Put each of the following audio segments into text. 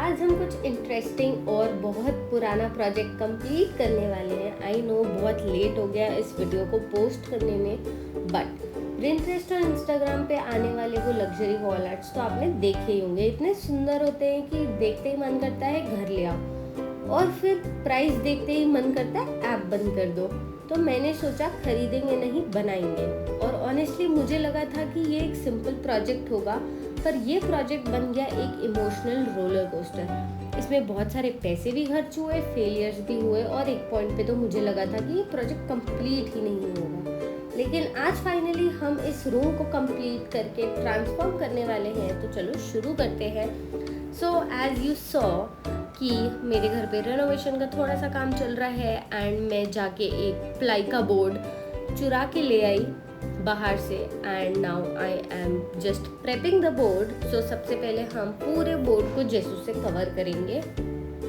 आज हम कुछ इंटरेस्टिंग और बहुत पुराना प्रोजेक्ट कंप्लीट करने वाले हैं। आई नो बहुत लेट हो गया इस वीडियो को पोस्ट करने में, बट Pinterest और इंस्टाग्राम पे आने वाले वो लग्जरी वॉल आर्ट्स तो आपने देखे ही होंगे। इतने सुंदर होते हैं कि देखते ही मन करता है घर ले आओ, और फिर प्राइस देखते ही मन करता है ऐप बंद कर दो। तो मैंने सोचा खरीदेंगे नहीं, बनाएंगे। और ऑनेस्टली मुझे लगा था कि ये एक सिंपल प्रोजेक्ट होगा, पर ये प्रोजेक्ट बन गया एक इमोशनल रोलर कोस्टर। इसमें बहुत सारे पैसे भी खर्च हुए, फेलियर्स भी हुए, और एक पॉइंट पे तो मुझे लगा था कि ये प्रोजेक्ट कंप्लीट ही नहीं होगा। लेकिन आज फाइनली हम इस रूम को कंप्लीट करके ट्रांसफॉर्म करने वाले हैं। तो चलो शुरू करते हैं। सो एज यू सॉ कि मेरे घर पे रेनोवेशन का थोड़ा सा काम चल रहा है, एंड मैं जाके एक प्लाई का बोर्ड चुरा के ले आई बाहर से, and now I am just prepping the board. So सबसे पहले हम पूरे बोर्ड को जेसू से कवर करेंगे।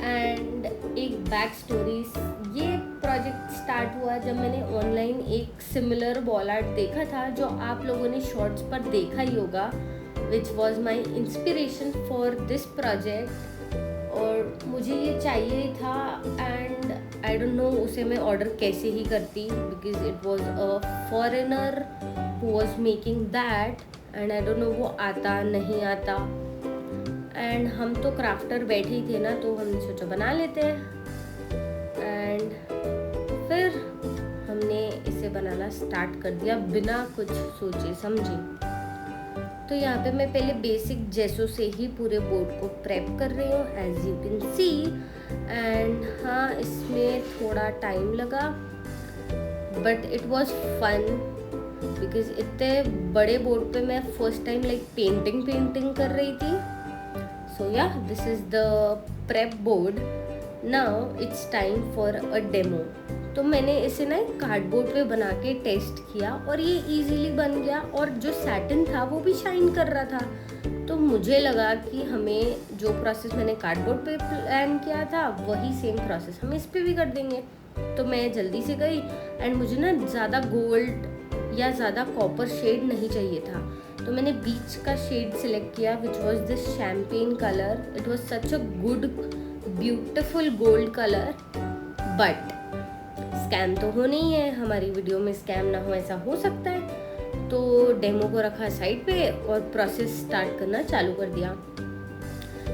एंड एक बैक स्टोरी, ये प्रोजेक्ट स्टार्ट हुआ जब मैंने ऑनलाइन एक सिमिलर वॉल आर्ट देखा था जो आप लोगों ने शॉर्ट्स पर देखा ही होगा, which was my inspiration for this project. और मुझे ये चाहिए था, एंड आई डोंट नो उसे मैं ऑर्डर कैसे ही करती, because it was a foreigner who was making that, and I don't know वो आता नहीं आता। एंड हम तो क्राफ्टर बैठे ही थे ना, तो हमने सोचा बना लेते हैं। एंड फिर हमने इसे बनाना स्टार्ट कर दिया बिना कुछ सोचे समझे। तो यहाँ पे मैं पहले बेसिक जेसो से ही पूरे बोर्ड को प्रेप कर रही हूँ, as you can see. And हाँ, इसमें थोड़ा टाइम लगा, but it was fun, because इतने बड़े बोर्ड पे मैं फर्स्ट टाइम लाइक पेंटिंग कर रही थी। सो या this is the prep board. Now it's time for a demo. तो मैंने इसे ना कार्डबोर्ड पे बना के टेस्ट किया, और ये इजीली बन गया, और जो सैटिन था वो भी शाइन कर रहा था। तो मुझे लगा कि हमें जो प्रोसेस मैंने कार्डबोर्ड पे प्लान किया था वही सेम प्रोसेस हम इस पे भी कर देंगे। तो मैं जल्दी से गई, एंड मुझे ना ज़्यादा गोल्ड या ज़्यादा कॉपर शेड नहीं चाहिए था, तो मैंने बीच का शेड सिलेक्ट किया, which was this champagne colour. It was such a good beautiful gold colour, but scam तो होना ही है, हमारी वीडियो में स्कैम ना हो ऐसा हो सकता है। तो डेमो को रखा साइड पे और प्रोसेस स्टार्ट करना चालू कर दिया।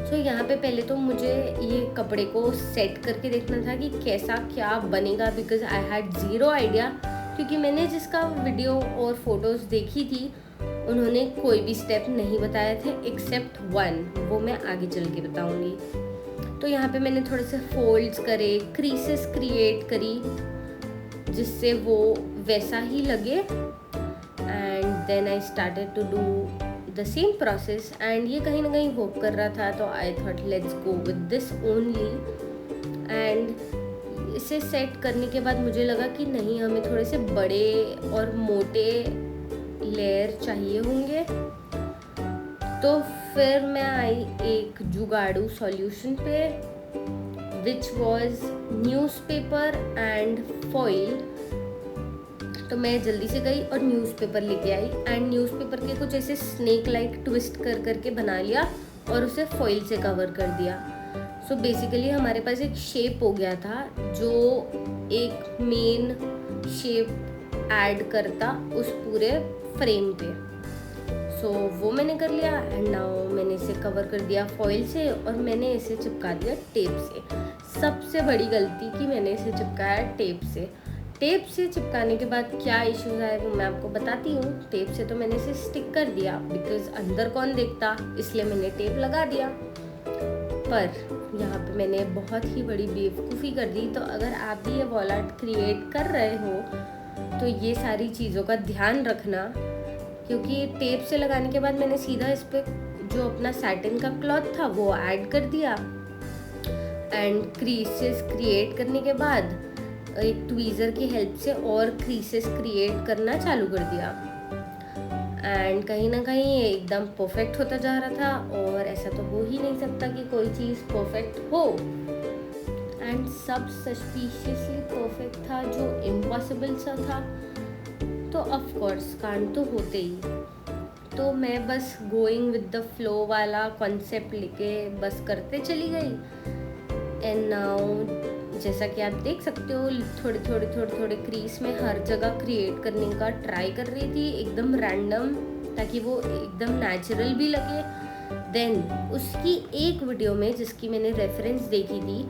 सो यहाँ पे पहले तो मुझे ये कपड़े को सेट करके देखना था कि कैसा क्या बनेगा, because I had zero idea. क्योंकि मैंने जिसका वीडियो और फोटोज़ देखी थी उन्होंने कोई भी स्टेप नहीं बताए थे एक्सेप्ट वन, वो मैं आगे चल के बताऊँगी। तो यहाँ पे मैंने थोड़े से फोल्ड्स करे, क्रीसेस क्रिएट करी जिससे वो वैसा ही लगे, and then I started to do the same process. And ये कहीं ना कहीं वर्क कर रहा था, तो I thought let's go with this only. And इसे सेट करने के बाद मुझे लगा कि नहीं, हमें थोड़े से बड़े और मोटे लेयर चाहिए होंगे। तो फिर मैं आई एक जुगाड़ू सॉल्यूशन पे, which was newspaper and foil. तो मैं जल्दी से गई और न्यूज़पेपर लेके आई, एंड न्यूज़पेपर के कुछ ऐसे स्नेक लाइक ट्विस्ट कर करके बना लिया और उसे फॉइल से कवर कर दिया। सो बेसिकली हमारे पास एक शेप हो गया था जो एक मेन शेप ऐड करता उस पूरे फ्रेम पे। सो वो मैंने कर लिया, एंड नाउ मैंने इसे कवर कर दिया फॉइल से, और मैंने इसे चिपका दिया टेप से। सबसे बड़ी गलती कि मैंने इसे चिपकाया टेप से। टेप से चिपकाने के बाद क्या इश्यूज आए वो मैं आपको बताती हूँ। टेप से तो मैंने इसे स्टिक कर दिया, बिकॉज अंदर कौन देखता, इसलिए मैंने टेप लगा दिया। पर यहाँ पे मैंने बहुत ही बड़ी बेवकूफ़ी कर दी। तो अगर आप भी ये वॉल आर्ट क्रिएट कर रहे हो तो ये सारी चीज़ों का ध्यान रखना, क्योंकि टेप से लगाने के बाद मैंने सीधा इस पर जो अपना सैटिन का क्लॉथ था वो ऐड कर दिया, एंड क्रीसेस क्रिएट करने के बाद एक ट्वीज़र की हेल्प से और क्रीसेस क्रिएट करना चालू कर दिया। एंड कहीं ना कहीं ये एकदम परफेक्ट होता जा रहा था, और ऐसा तो हो ही नहीं सकता कि कोई चीज़ परफेक्ट हो। एंड सब सस्पिशियसली परफेक्ट था, जो इम्पॉसिबल सा था। तो ऑफ कोर्स कांड तो होते ही। तो मैं बस गोइंग विद द फ्लो वाला कॉन्सेप्ट लेके बस करते चली गई। एंड नाउ जैसा कि आप देख सकते हो थोड़े क्रीज में हर जगह क्रिएट करने का ट्राई कर रही थी, एकदम रैंडम, ताकि वो एकदम नेचुरल भी लगे। देन उसकी एक वीडियो में जिसकी मैंने रेफरेंस देखी थी,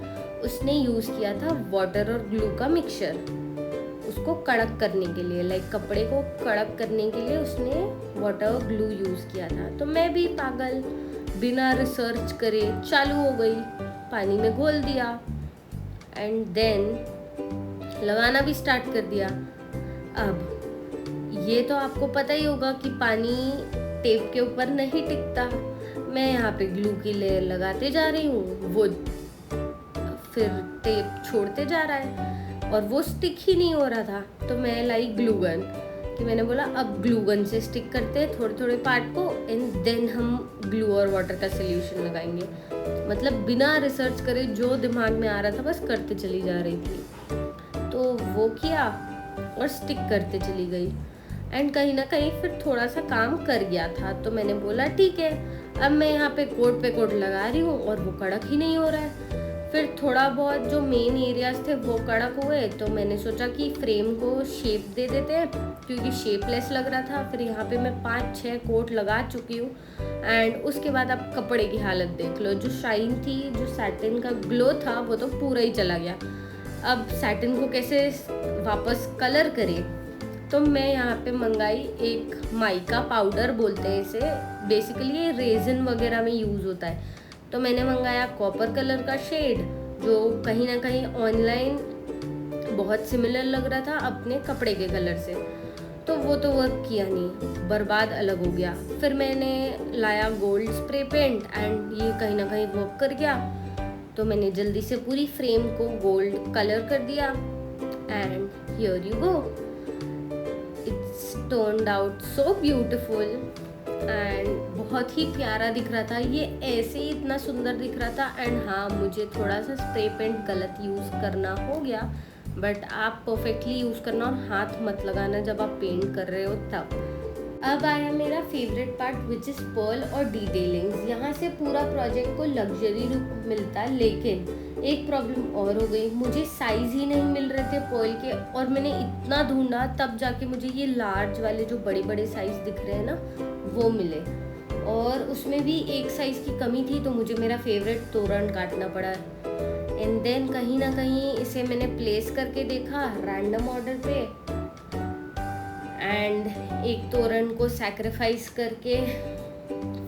उसने यूज़ किया था वाटर और ग्लू का मिक्सचर उसको कड़क करने के लिए, लाइक कपड़े को कड़क करने के लिए उसने वाटर और ग्लू यूज़ किया था। तो मैं भी पागल बिना रिसर्च करे चालू हो गई, पानी में घोल दिया एंड देन लगाना भी स्टार्ट कर दिया। अब ये तो आपको पता ही होगा कि पानी टेप के ऊपर नहीं टिकता। मैं यहाँ पे ग्लू की लेयर लगाते जा रही हूँ, वो फिर टेप छोड़ते जा रहा है और वो स्टिक ही नहीं हो रहा था। तो मैं लाई ग्लू गन, कि मैंने बोला अब ग्लू गन से स्टिक करते हैं थोड़े पार्ट को एंड देन हम ग्लू और वाटर का सोल्यूशन लगाएंगे। मतलब बिना रिसर्च करे जो दिमाग में आ रहा था बस करते चली जा रही थी। तो वो किया और स्टिक करते चली गई एंड कहीं ना कहीं फिर थोड़ा सा काम कर गया था। तो मैंने बोला ठीक है, अब मैं यहाँ पे कोट लगा रही हूँ और वो कड़क ही नहीं हो रहा है। फिर थोड़ा बहुत जो मेन एरियाज थे वो कड़क हुए, तो मैंने सोचा कि फ्रेम को शेप दे देते हैं क्योंकि शेपलेस लग रहा था। फिर यहाँ पे मैं 5-6 कोट लगा चुकी हूँ एंड उसके बाद आप कपड़े की हालत देख लो, जो शाइन थी, जो सैटिन का ग्लो था वो तो पूरा ही चला गया। अब सैटिन को कैसे वापस कलर करें, तो मैं यहाँ पे मंगाई एक माइका पाउडर बोलते हैं इसे, बेसिकली ये रेजिन वगैरह में यूज़ होता है। तो मैंने मंगाया कॉपर कलर का शेड, जो कहीं ना कहीं ऑनलाइन बहुत सिमिलर लग रहा था अपने कपड़े के कलर से। तो वो तो वर्क किया नहीं, बर्बाद अलग हो गया। फिर मैंने लाया गोल्ड स्प्रे पेंट एंड ये कहीं ना कहीं वर्क कर गया। तो मैंने जल्दी से पूरी फ्रेम को गोल्ड कलर कर दिया and here you go, it's turned out so beautiful and बहुत ही प्यारा दिख रहा था। ये ऐसे ही इतना सुंदर दिख रहा था एंड हाँ, मुझे थोड़ा सा स्प्रे पेंट गलत यूज़ करना हो गया, बट आप परफेक्टली यूज़ करना और हाथ मत लगाना जब आप पेंट कर रहे हो तब। अब आया मेरा favourite part which is pearl और डिटेलिंग्स। यहाँ से पूरा प्रोजेक्ट को लग्जरी लुक मिलता, लेकिन एक प्रॉब्लम और हो गई, मुझे साइज़ ही नहीं मिल रहे थे पर्ल के और मैंने इतना ढूंढा तब जाके मुझे ये लार्ज वाले जो बड़े बड़े साइज़ दिख रहे हैं ना वो मिले, और उसमें भी एक साइज़ की कमी थी। तो मुझे मेरा फेवरेट तोरण काटना पड़ा एंड देन कहीं ना कहीं इसे मैंने प्लेस करके देखा रैंडम ऑर्डर पे एंड एक तोरण को सैक्रिफाइस करके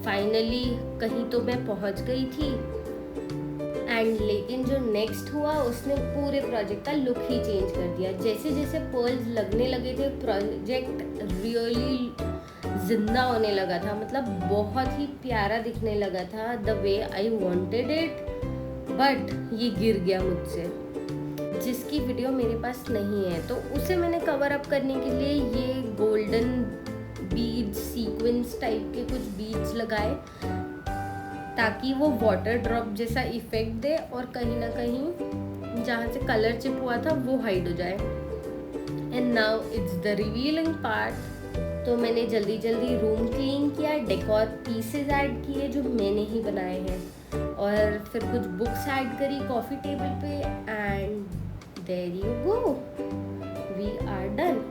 फाइनली कहीं तो मैं पहुंच गई थी एंड लेकिन जो नेक्स्ट हुआ उसने पूरे प्रोजेक्ट का लुक ही चेंज कर दिया। जैसे जैसे पर्ल्स लगने लगे थे प्रोजेक्ट रियली जिंदा होने लगा था, मतलब बहुत ही प्यारा दिखने लगा था the way I wanted it. But ये गिर गया मुझसे, जिसकी वीडियो मेरे पास नहीं है। तो उसे मैंने कवर अप करने के लिए ये गोल्डन बीड्स, सीक्वेंस टाइप के कुछ बीड्स लगाए ताकि वो वाटर ड्रॉप जैसा इफेक्ट दे और कहीं ना कहीं जहाँ से कलर चिप हुआ था वो हाइड हो जाए। And now it's the revealing part. तो मैंने जल्दी रूम क्लीन किया, डेकोर पीसेस ऐड किए जो मैंने ही बनाए हैं और फिर कुछ बुक्स ऐड करी कॉफ़ी टेबल पे and there you go, we are done.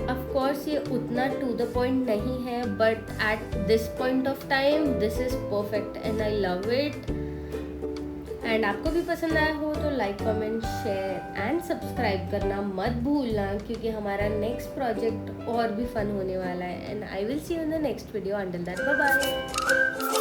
Of course ये उतना टू द पॉइंट नहीं है, but at this point of time this is perfect and I love it. And आपको भी पसंद आया हो तो like, comment, share and subscribe करना मत भूलना, क्योंकि हमारा नेक्स्ट प्रोजेक्ट और भी फन होने वाला है। And I will see you in the next video. Until that, bye bye.